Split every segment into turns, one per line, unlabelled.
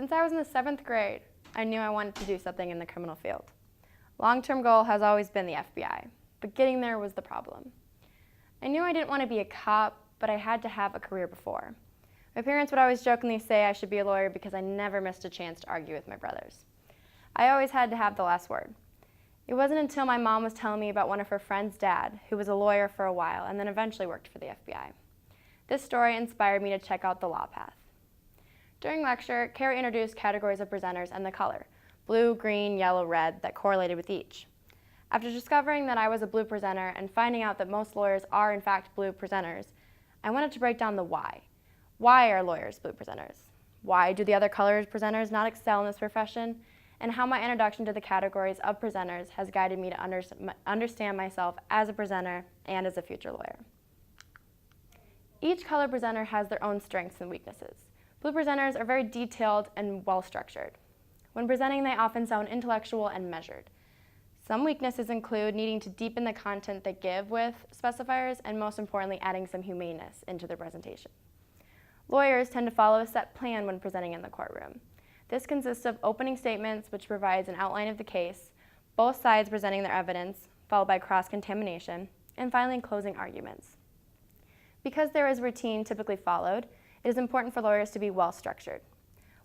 Since I was in the 7th grade, I knew I wanted to do something in the criminal field. Long-term goal has always been the FBI, but getting there was the problem. I knew I didn't want to be a cop, but I had to have a career before. My parents would always jokingly say I should be a lawyer because I never missed a chance to argue with my brothers. I always had to have the last word. It wasn't until my mom was telling me about one of her friend's dad, who was a lawyer for a while and then eventually worked for the FBI. This story inspired me to check out the law path. During lecture, Carrie introduced categories of presenters and the color, blue, green, yellow, red, that correlated with each. After discovering that I was a blue presenter and finding out that most lawyers are in fact blue presenters, I wanted to break down the why. Why are lawyers blue presenters? Why do the other color presenters not excel in this profession? And how my introduction to the categories of presenters has guided me to understand myself as a presenter and as a future lawyer. Each color presenter has their own strengths and weaknesses. Blue presenters are very detailed and well-structured. When presenting, they often sound intellectual and measured. Some weaknesses include needing to deepen the content they give with specifiers and, most importantly, adding some humaneness into their presentation. Lawyers tend to follow a set plan when presenting in the courtroom. This consists of opening statements, which provides an outline of the case, both sides presenting their evidence, followed by cross-contamination, and finally closing arguments. Because there is routine typically followed, it is important for lawyers to be well-structured.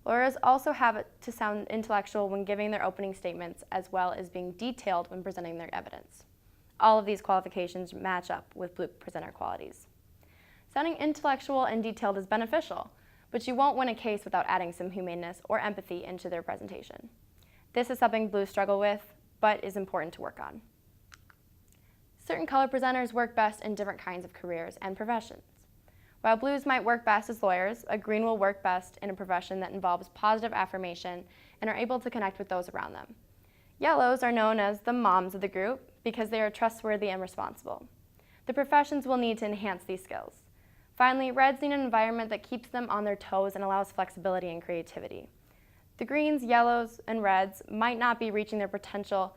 Lawyers also have to sound intellectual when giving their opening statements, as well as being detailed when presenting their evidence. All of these qualifications match up with blue presenter qualities. Sounding intellectual and detailed is beneficial, but you won't win a case without adding some humaneness or empathy into their presentation. This is something blues struggle with, but is important to work on. Certain color presenters work best in different kinds of careers and professions. While blues might work best as lawyers, a green will work best in a profession that involves positive affirmation and are able to connect with those around them. Yellows are known as the moms of the group because they are trustworthy and responsible. The professions will need to enhance these skills. Finally, reds need an environment that keeps them on their toes and allows flexibility and creativity. The greens, yellows, and reds might not be reaching their potential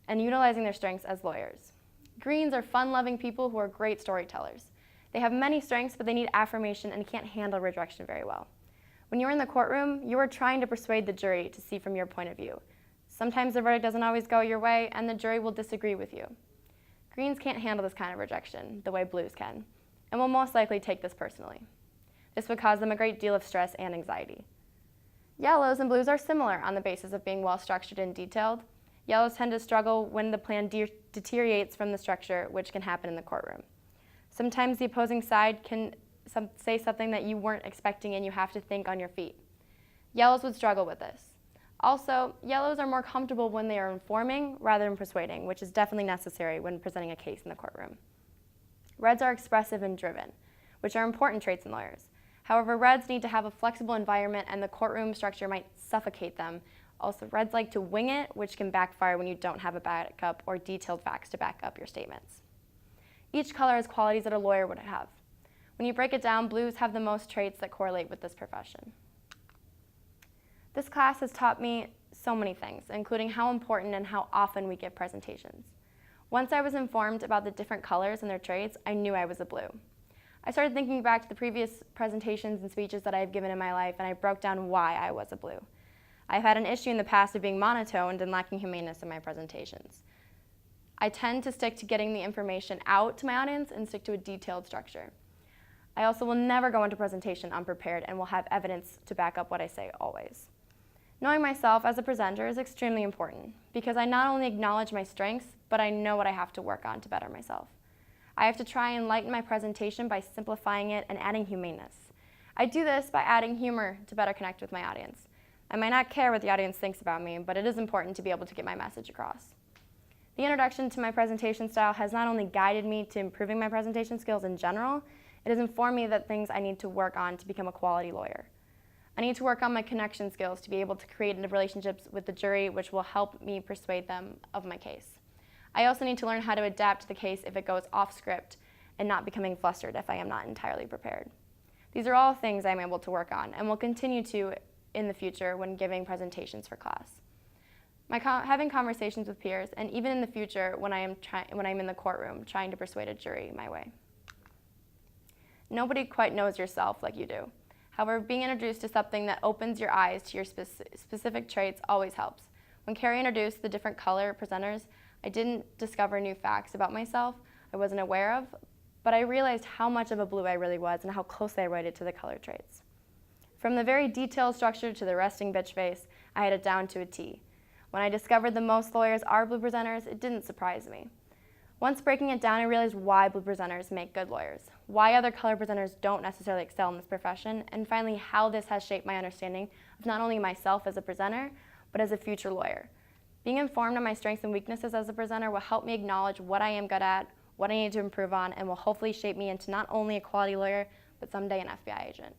and utilizing their strengths as lawyers. Greens are fun-loving people who are great storytellers. They have many strengths, but they need affirmation and can't handle rejection very well. When you're in the courtroom, you are trying to persuade the jury to see from your point of view. Sometimes the verdict doesn't always go your way, and the jury will disagree with you. Greens can't handle this kind of rejection the way blues can, and will most likely take this personally. This would cause them a great deal of stress and anxiety. Yellows and blues are similar on the basis of being well-structured and detailed. Yellows tend to struggle when the plan deteriorates from the structure, which can happen in the courtroom. Sometimes the opposing side can say something that you weren't expecting and you have to think on your feet. Yellows would struggle with this. Also, yellows are more comfortable when they are informing rather than persuading, which is definitely necessary when presenting a case in the courtroom. Reds are expressive and driven, which are important traits in lawyers. However, reds need to have a flexible environment and the courtroom structure might suffocate them. Also, reds like to wing it, which can backfire when you don't have a backup or detailed facts to back up your statements. Each color has qualities that a lawyer would have. When you break it down, blues have the most traits that correlate with this profession. This class has taught me so many things, including how important and how often we give presentations. Once I was informed about the different colors and their traits, I knew I was a blue. I started thinking back to the previous presentations and speeches that I have given in my life, and I broke down why I was a blue. I've had an issue in the past of being monotoned and lacking humaneness in my presentations. I tend to stick to getting the information out to my audience and stick to a detailed structure. I also will never go into presentation unprepared and will have evidence to back up what I say always. Knowing myself as a presenter is extremely important because I not only acknowledge my strengths, but I know what I have to work on to better myself. I have to try and lighten my presentation by simplifying it and adding humaneness. I do this by adding humor to better connect with my audience. I might not care what the audience thinks about me, but it is important to be able to get my message across. The introduction to my presentation style has not only guided me to improving my presentation skills in general, it has informed me that things I need to work on to become a quality lawyer. I need to work on my connection skills to be able to create relationships with the jury which will help me persuade them of my case. I also need to learn how to adapt to the case if it goes off script and not becoming flustered if I am not entirely prepared. These are all things I'm able to work on and will continue to in the future when giving presentations for class. Having conversations with peers, and even in the future when I'm in the courtroom trying to persuade a jury my way. Nobody quite knows yourself like you do. However, being introduced to something that opens your eyes to your specific traits always helps. When Carrie introduced the different color presenters, I didn't discover new facts about myself I wasn't aware of, but I realized how much of a blue I really was and how closely I related to the color traits. From the very detailed structure to the resting bitch face, I had it down to a T. When I discovered that most lawyers are blue presenters, it didn't surprise me. Once breaking it down, I realized why blue presenters make good lawyers, why other color presenters don't necessarily excel in this profession, and finally how this has shaped my understanding of not only myself as a presenter, but as a future lawyer. Being informed on my strengths and weaknesses as a presenter will help me acknowledge what I am good at, what I need to improve on, and will hopefully shape me into not only a quality lawyer, but someday an FBI agent.